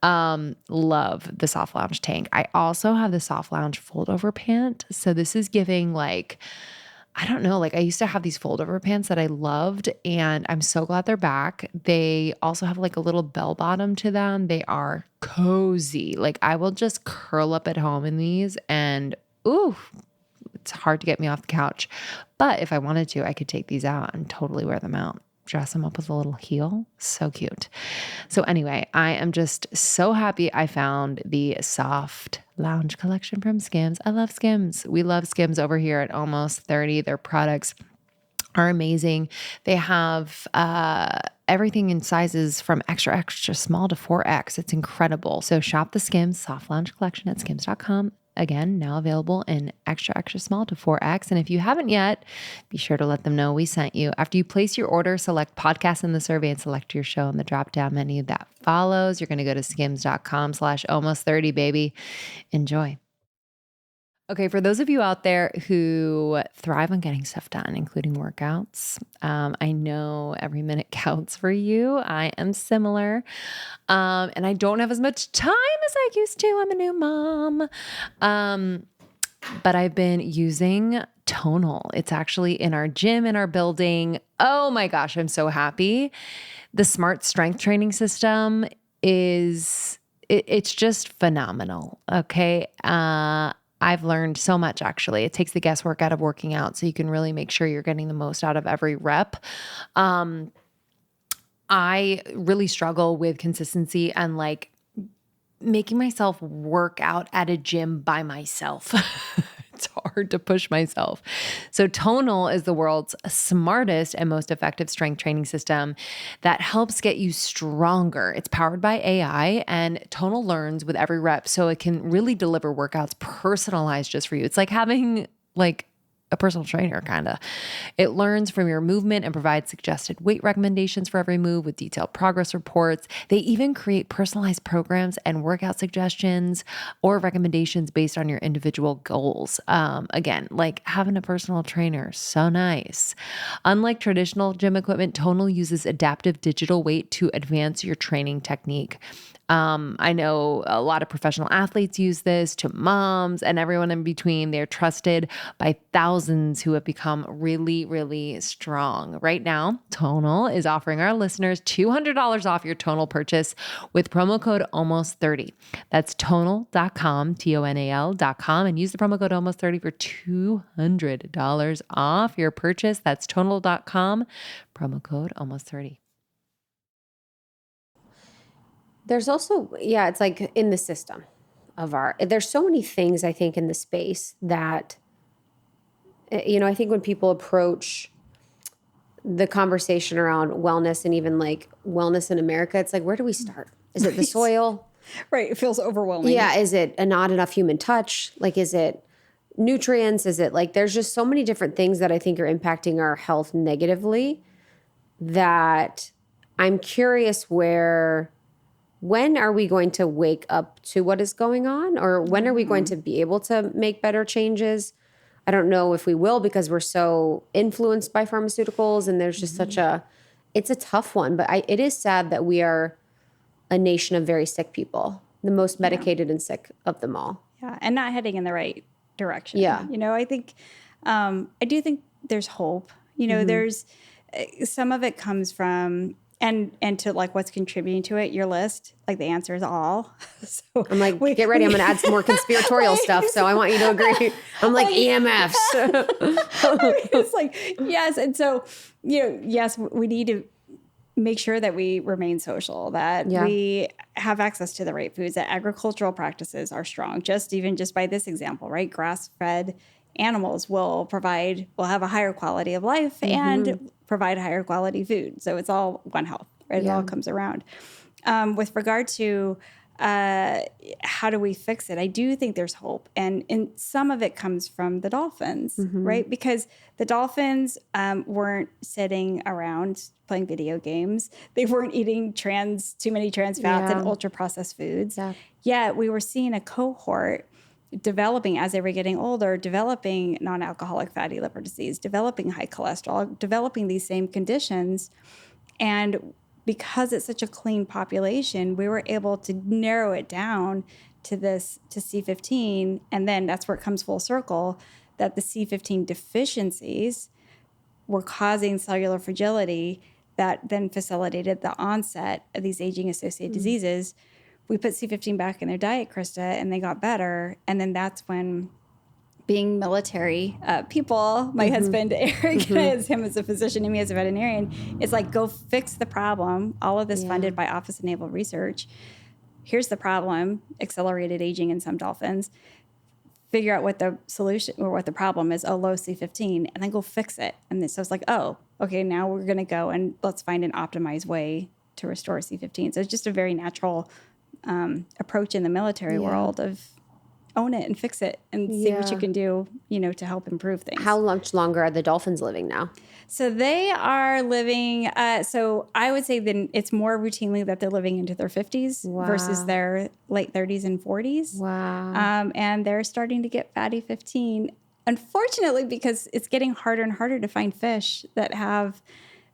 Speaker 2: Love the Soft Lounge tank. I also have the Soft Lounge fold over pant. So this is giving like, I don't know, like I used to have these fold over pants that I loved, and I'm so glad they're back. They also have like a little bell bottom to them. They are cozy. Like I will just curl up at home in these, and ooh, it's hard to get me off the couch. But if I wanted to, I could take these out and totally wear them out. Dress them up with a little heel. So cute. So anyway, I am just so happy I found the Soft Lounge collection from Skims. I love Skims. We love Skims over here at Almost 30. Their products are amazing. They have everything in sizes from extra, extra small to 4X. It's incredible. So shop the Skims Soft Lounge collection at skims.com. Again, now available in extra, extra small to 4X. And if you haven't yet, be sure to let them know we sent you. After you place your order, select podcast in the survey and select your show in the drop-down menu that follows. You're going to go to skims.com/almost30, baby. Enjoy. Okay, for those of you out there who thrive on getting stuff done, including workouts, I know every minute counts for you. I am similar, and I don't have as much time as I used to. I'm a new mom, but I've been using Tonal. It's actually in our gym in our building. Oh my gosh, I'm so happy. The smart strength training system it's just phenomenal. Okay. I've learned so much, actually. It takes the guesswork out of working out so you can really make sure you're getting the most out of every rep. I really struggle with consistency and like making myself work out at a gym by myself. It's hard to push myself. So Tonal is the world's smartest and most effective strength training system that helps get you stronger. It's powered by AI, and Tonal learns with every rep, so it can really deliver workouts personalized just for you. It's like having like a personal trainer, kind of. It learns from your movement and provides suggested weight recommendations for every move with detailed progress reports. They even create personalized programs and workout suggestions or recommendations based on your individual goals. Again, like having a personal trainer, so nice. Unlike traditional gym equipment, Tonal uses adaptive digital weight to advance your training technique. I know a lot of professional athletes use this, to moms and everyone in between. They're trusted by thousands who have become really, really strong. Right now, Tonal is offering our listeners $200 off your Tonal purchase with promo code ALMOST30. That's tonal.com, TONAL.com, and use the promo code ALMOST30 for $200 off your purchase. That's tonal.com, promo code ALMOST30.
Speaker 4: There's also, it's like in the system of there's so many things I think in the space that, I think when people approach the conversation around wellness and even like wellness in America, it's like, where do we start? Is it the soil?
Speaker 3: Right. It feels overwhelming.
Speaker 4: Yeah. Is it not enough human touch? Like, is it nutrients? Is it like, there's just so many different things that I think are impacting our health negatively that I'm curious when are we going to wake up to what is going on? Or when are we going to be able to make better changes? I don't know if we will, because we're so influenced by pharmaceuticals, and there's just it's a tough one. But it is sad that we are a nation of very sick people, the most medicated and sick of them all.
Speaker 3: Yeah, and not heading in the right direction.
Speaker 4: Yeah.
Speaker 3: I think, I do think there's hope. There's, some of it comes from and to like what's contributing to it, your list, like the answer is all. So
Speaker 1: I'm like, get ready. I'm going to add some more conspiratorial stuff. So I want you to agree. I'm like EMFs.
Speaker 3: It's like, yes. And so, yes, we need to make sure that we remain social, that we have access to the right foods, that agricultural practices are strong. Just by this example, right? Grass-fed animals will have a higher quality of life and provide higher quality food. So it's all one health, right? It all comes around. With regard to how do we fix it? I do think there's hope. And some of it comes from the dolphins, right? Because the dolphins weren't sitting around playing video games. They weren't eating too many trans fats and ultra processed foods. Yeah. Yet we were seeing a cohort developing as they were getting older, developing non-alcoholic fatty liver disease, developing high cholesterol, developing these same conditions. And because it's such a clean population, we were able to narrow it down to C15. And then that's where it comes full circle, that the C15 deficiencies were causing cellular fragility that then facilitated the onset of these aging-associated diseases. We put C15 back in their diet, Krista, and they got better. And then that's when, being military people, my husband, Eric, him as a physician and me as a veterinarian, it's like, go fix the problem. All of this funded by Office of Naval Research. Here's the problem, accelerated aging in some dolphins. Figure out what the solution or what the problem is, low C15, and then go fix it. And so it's like, okay, now we're going to go and let's find an optimized way to restore C15. So it's just a very natural approach in the military world of own it and fix it and see what you can do, to help improve things.
Speaker 1: How much longer are the dolphins living now?
Speaker 3: So they are living, so I would say then it's more routinely that they're living into their 50s versus their late 30s and 40s.
Speaker 1: Wow.
Speaker 3: And they're starting to get fatty 15, unfortunately, because it's getting harder and harder to find fish that have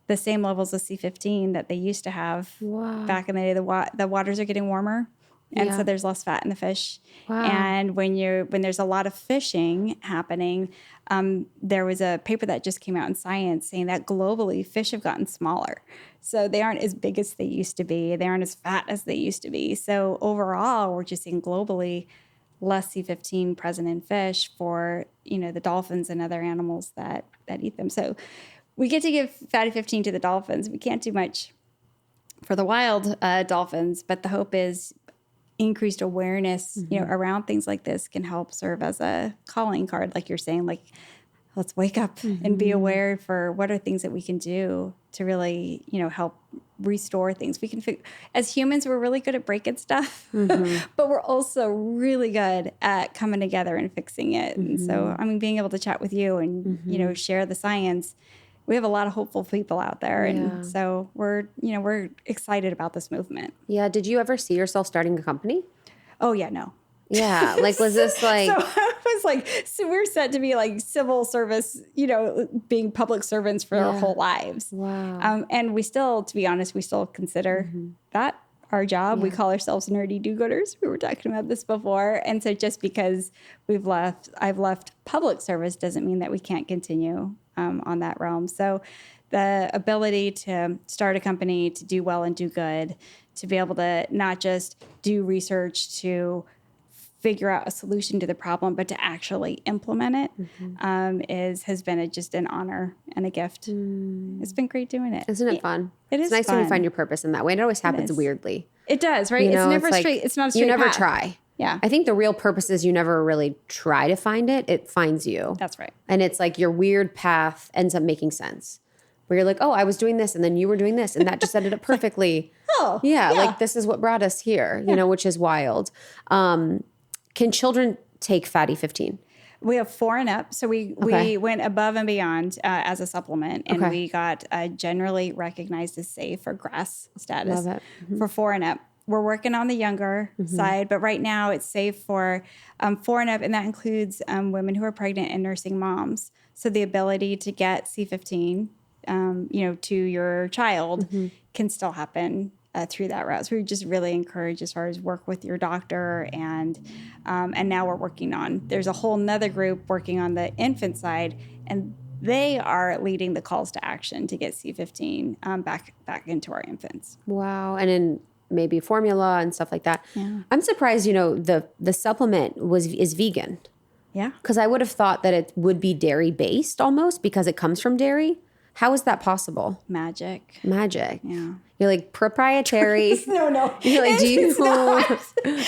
Speaker 3: the same levels of C15 that they used to have back in the day. The waters are getting warmer. And so there's less fat in the fish. Wow. And when there's a lot of fishing happening, there was a paper that just came out in Science saying that globally fish have gotten smaller. So they aren't as big as they used to be. They aren't as fat as they used to be. So overall, we're just seeing globally less C15 present in fish for, the dolphins and other animals that eat them. So we get to give fatty 15 to the dolphins. We can't do much for the wild dolphins, but the hope is increased awareness, around things like this can help serve as a calling card, like you're saying, like, let's wake up and be aware for what are things that we can do to really, help restore things. We can, as humans, we're really good at breaking stuff, but we're also really good at coming together and fixing it. And so, being able to chat with you and, share the science, we have a lot of hopeful people out there. And so we're excited about this movement.
Speaker 1: Yeah. Did you ever see yourself starting a company?
Speaker 3: Oh, yeah, no.
Speaker 1: Yeah. Like, was this like...
Speaker 3: So I was like, so we're set to be like civil service, being public servants for our whole lives.
Speaker 1: Wow.
Speaker 3: And we still, to be honest, we still consider that our job. We call ourselves nerdy do-gooders. We were talking about this before. And so just because I've left public service doesn't mean that we can't continue on that realm. So the ability to start a company, to do well and do good, to be able to not just do research to figure out a solution to the problem, but to actually implement it has been just an honor and a gift. It's been great doing it.
Speaker 1: Isn't it fun?
Speaker 3: It is
Speaker 1: It's nice
Speaker 3: fun.
Speaker 1: when you find your purpose in that way. And it always happens weirdly.
Speaker 3: It does, right? It's never straight. It's not a straight
Speaker 1: You never
Speaker 3: path.
Speaker 1: try.
Speaker 3: Yeah.
Speaker 1: I think the real purpose is you never really try to find it. It finds you.
Speaker 3: That's right.
Speaker 1: And it's like your weird path ends up making sense. Where you're like, oh, I was doing this and then you were doing this and that just ended up perfectly. Like this is what brought us here, which is wild. Can children take fatty 15?
Speaker 3: We have 4 and up. So we went above and beyond as a supplement. And we got generally recognized as safe for GRAS status for 4 and up. We're working on the younger side, but right now it's safe for 4 and up, and that includes women who are pregnant and nursing moms. So the ability to get C15, to your child can still happen through that route. So we just really encourage as far as work with your doctor, and now we're working on. There's a whole nother group working on the infant side, and they are leading the calls to action to get C15 back into our infants.
Speaker 4: Wow. And in maybe formula and stuff like that.
Speaker 3: Yeah.
Speaker 4: I'm surprised, the supplement is vegan.
Speaker 3: Yeah.
Speaker 4: Because I would have thought that it would be dairy based almost because it comes from dairy. How is that possible?
Speaker 3: Magic.
Speaker 4: Yeah. You're like proprietary.
Speaker 3: No.
Speaker 4: You're like,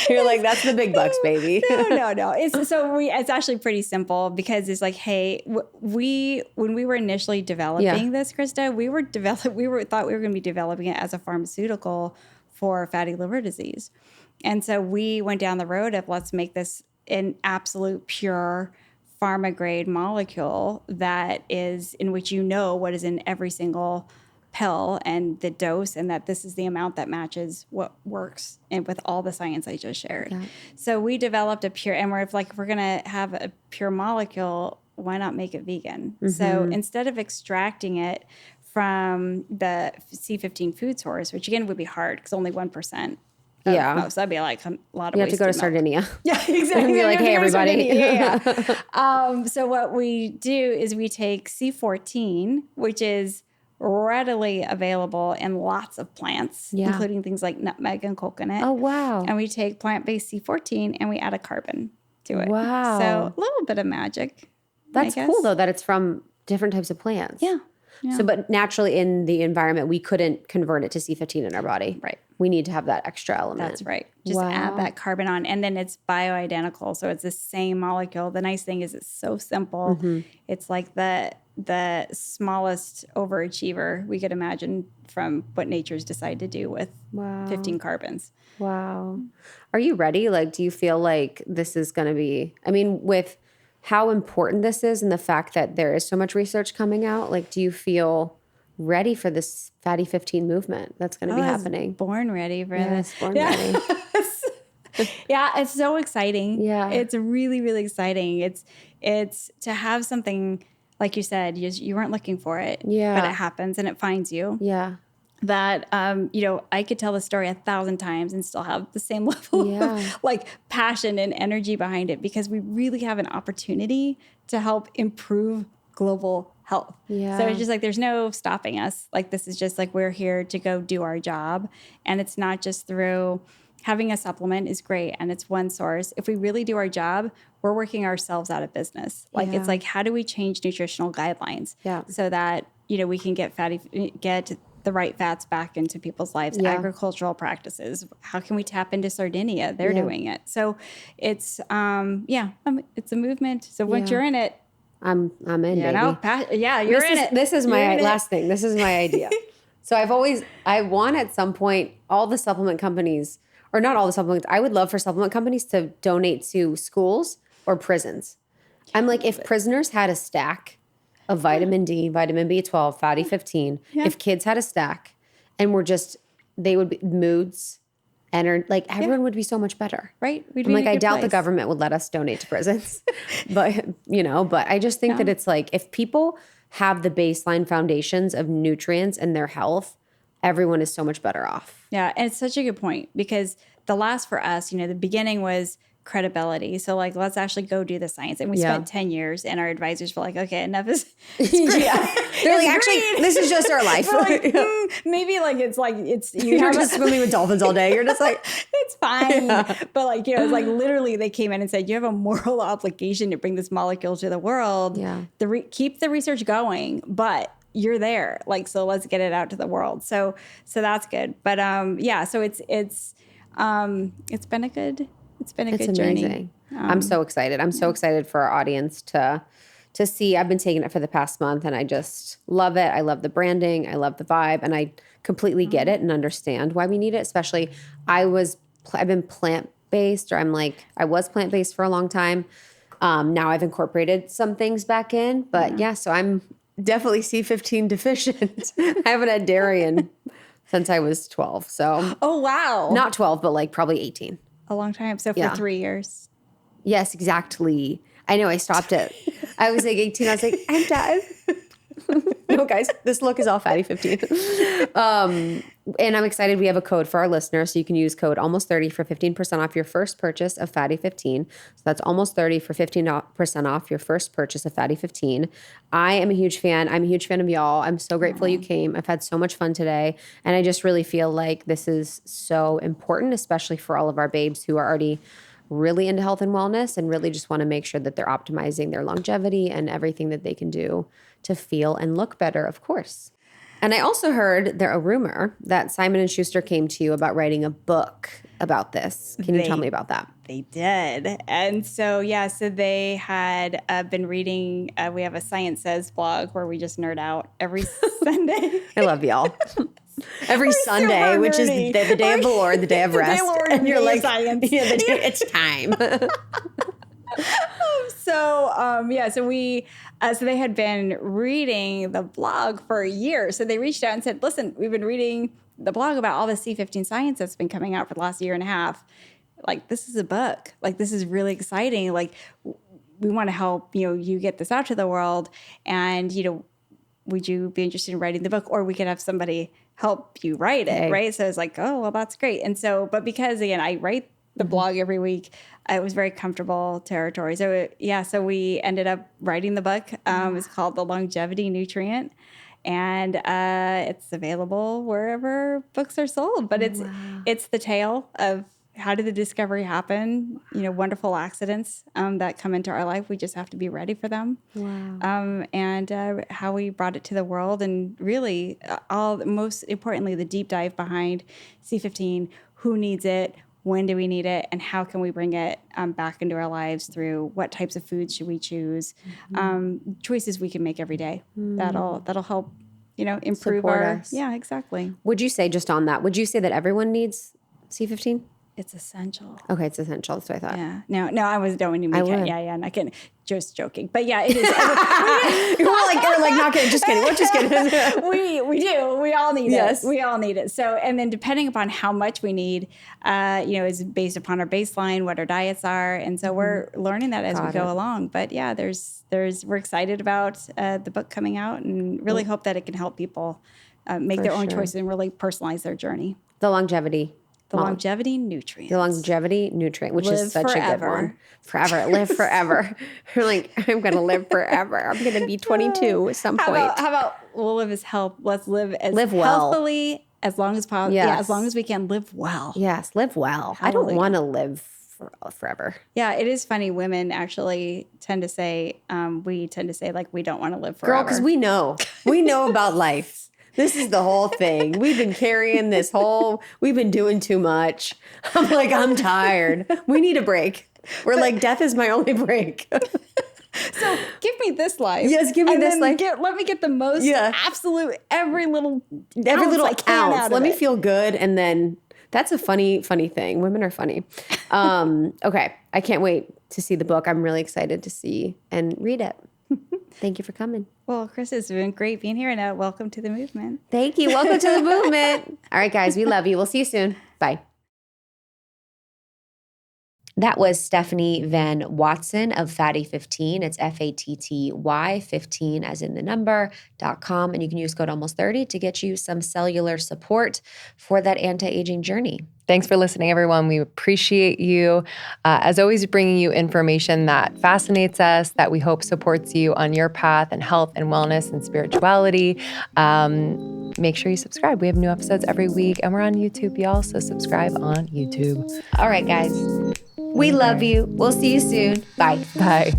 Speaker 4: You're like, that's the big bucks, baby.
Speaker 3: No. It's actually pretty simple because it's like, hey, when we were initially developing this, Krista, we thought we were going to be developing it as a pharmaceutical for fatty liver disease. And so we went down the road of let's make this an absolute pure pharma grade molecule that is in which what is in every single pill and the dose, and that this is the amount that matches what works and with all the science I just shared. Yeah. So we developed a pure, and if we're going to have a pure molecule, why not make it vegan? Mm-hmm. So instead of extracting it from the C15 food source, which again would be hard because only 1%. So that'd be like a lot of.
Speaker 4: You have to go to Sardinia.
Speaker 3: Yeah, exactly.
Speaker 4: And be like, hey, everybody.
Speaker 3: So what we do is we take C14, which is readily available in lots of plants, including things like nutmeg and coconut.
Speaker 4: Oh, wow.
Speaker 3: And we take plant-based C14 and we add a carbon to it.
Speaker 4: Wow.
Speaker 3: So a little bit of magic.
Speaker 4: That's cool, though, that it's from different types of plants.
Speaker 3: Yeah.
Speaker 4: So, but naturally in the environment, we couldn't convert it to C15 in our body.
Speaker 3: Right.
Speaker 4: We need to have that extra element.
Speaker 3: That's right. Just add that carbon on. And then it's bioidentical. So it's the same molecule. The nice thing is it's so simple. Mm-hmm. It's like the smallest overachiever we could imagine from what nature's decided to do with 15 carbons.
Speaker 4: Wow. Are you ready? Do you feel like this is going to be, with how important this is and the fact that there is so much research coming out, do you feel ready for this Fatty 15 movement that's going to be happening?
Speaker 3: Born ready for this.
Speaker 4: Born ready.
Speaker 3: Yeah, it's so exciting.
Speaker 4: Yeah.
Speaker 3: It's really, really exciting. It's to have something, like you said, you weren't looking for it, but it happens and it finds you.
Speaker 4: Yeah.
Speaker 3: That, I could tell the story 1,000 times and still have the same level of passion and energy behind it because we really have an opportunity to help improve global health. Yeah. So it's just there's no stopping us. This is just we're here to go do our job. And it's not just through having a supplement is great and it's one source. If we really do our job, we're working ourselves out of business. It's how do we change nutritional guidelines so that, we can get the right fats back into people's lives, agricultural practices. How can we tap into Sardinia? They're doing it. So it's, it's a movement. So once you're in it,
Speaker 4: I'm in, baby.
Speaker 3: You're in it.
Speaker 4: This is my last thing. This is my idea. So I want at some point all the supplement companies, or not all the supplements, I would love for supplement companies to donate to schools or prisons. I'm if prisoners had a stack of vitamin D, vitamin B12, fatty 15, if kids had a stack and they would be moods, everyone would be so much better.
Speaker 3: Right.
Speaker 4: I'm I doubt the government would let us donate to prisons. but I just think that it's if people have the baseline foundations of nutrients and their health, everyone is so much better off.
Speaker 3: Yeah. And it's such a good point because the last for us, the beginning was credibility. So let's actually go do the science. And we spent 10 years and our advisors were okay, enough is
Speaker 4: They're actually, this is just our life.
Speaker 3: Maybe it's
Speaker 4: you're just swimming with dolphins all day. You're just
Speaker 3: it's fine. But it's literally they came in and said, you have a moral obligation to bring this molecule to the world. Yeah. Keep the research going, but you're there. So let's get it out to the world. So that's good. But so it's been a good journey.
Speaker 4: I'm so excited. I'm so excited for our audience to see. I've been taking it for the past month and I just love it. I love the branding. I love the vibe. And I completely get it and understand why we need it. Especially I've been plant-based or I was plant-based for a long time. Now I've incorporated some things back in. But so I'm definitely C15 deficient. I haven't had dairy since I was 12. So.
Speaker 3: Oh, wow.
Speaker 4: Not 12, but probably 18.
Speaker 3: A long time. So for 3 years.
Speaker 4: Yes, exactly. I know. I stopped it. I was 18. I was I'm done. No, guys, this look is all Fatty 15. And I'm excited we have a code for our listeners. So you can use code almost30 for 15% off your first purchase of Fatty 15. So that's almost 30 for 15% off your first purchase of Fatty 15. I am a huge fan. I'm a huge fan of y'all. I'm so grateful you came. I've had so much fun today. And I just really feel like this is so important, especially for all of our babes who are already really into health and wellness and really just want to make sure that they're optimizing their longevity and everything that they can do to feel and look better, of course. And I also heard a rumor that Simon & Schuster came to you about writing a book about this. Can you tell me about that?
Speaker 3: They did. And so, so they had been reading, we have a Science Says blog where we just nerd out every Sunday.
Speaker 4: I love y'all. Every Sunday, which is the day of the Lord, the day of rest.
Speaker 3: Lord,
Speaker 4: and you're like,
Speaker 3: science.
Speaker 4: It's time.
Speaker 3: So they had been reading the blog for a year. So they reached out and said, listen, we've been reading the blog about all the C15 science that's been coming out for the last year and a half. Like, this is a book. Like, this is really exciting. Like, we want to help, you get this out to the world. And, would you be interested in writing the book? Or we could have somebody help you write it, right? So it's like, oh, well, that's great. And so, but because, again, I write the blog every week, it was very comfortable territory. So, so we ended up writing the book. It's called The Longevity Nutrient. And it's available wherever books are sold. But it's the tale of how did the discovery happen? Wonderful accidents that come into our life. We just have to be ready for them.
Speaker 4: Wow.
Speaker 3: And how we brought it to the world, and really, most importantly, the deep dive behind C15. Who needs it? When do we need it? And how can we bring it back into our lives through what types of foods should we choose? Choices we can make every day. That'll help, improve
Speaker 4: Support
Speaker 3: our.
Speaker 4: us.
Speaker 3: Yeah, exactly.
Speaker 4: Would you say, just on that, would you say that everyone needs C15?
Speaker 3: It's essential.
Speaker 4: Okay, it's essential. That's what I thought.
Speaker 3: Yeah. No, I was don't even make it. Yeah, not kidding. Just joking. But yeah, it is.
Speaker 4: We're like not kidding. Just kidding. We're just kidding.
Speaker 3: We do. We all need
Speaker 4: it.
Speaker 3: We all need it. So, and then depending upon how much we need, is based upon our baseline, what our diets are, and so we're learning that as we go along. But yeah, we're excited about the book coming out, and really hope that it can help people make their own choices and really personalize their journey.
Speaker 4: The longevity.
Speaker 3: The longevity nutrient.
Speaker 4: The longevity nutrient, which
Speaker 3: live
Speaker 4: is such
Speaker 3: forever.
Speaker 4: a good one. Forever. Live forever. You're like, I'm going to live forever. I'm going to be 22 at some point.
Speaker 3: How about we'll live as let's live as
Speaker 4: well.
Speaker 3: healthily as long as possible.
Speaker 4: Yes.
Speaker 3: Yeah, as long as we can live well.
Speaker 4: Yes, live well.
Speaker 3: Hallelujah.
Speaker 4: I don't want to live forever.
Speaker 3: Yeah, it is funny. Women actually tend to say, we don't want to live forever.
Speaker 4: Girl, because we know about life. This is the whole thing. We've been carrying we've been doing too much. I'm like, I'm tired. We need a break. We're like, death is my only break.
Speaker 3: So give me this life.
Speaker 4: Yes, give me this life.
Speaker 3: Let me get the most absolute, every little
Speaker 4: ounce. Let me feel good. And then that's a funny thing. Women are funny. Okay. I can't wait to see the book. I'm really excited to see and read it. Thank you for coming.
Speaker 3: Well, Krista, it's been great being here, and welcome to the movement.
Speaker 4: Thank you. Welcome to the movement. All right, guys, we love you. We'll see you soon. Bye. That was Stephanie Venn-Watson of Fatty 15. It's FATTY 15 as in the number.com. And you can use code almost30 to get you some cellular support for that anti-aging journey.
Speaker 2: Thanks for listening, everyone. We appreciate you. As always, bringing you information that fascinates us, that we hope supports you on your path and health and wellness and spirituality. Make sure you subscribe. We have new episodes every week, and we're on YouTube, y'all. So subscribe on YouTube.
Speaker 4: All right, guys. We love you. We'll see you soon. Bye.
Speaker 2: Bye.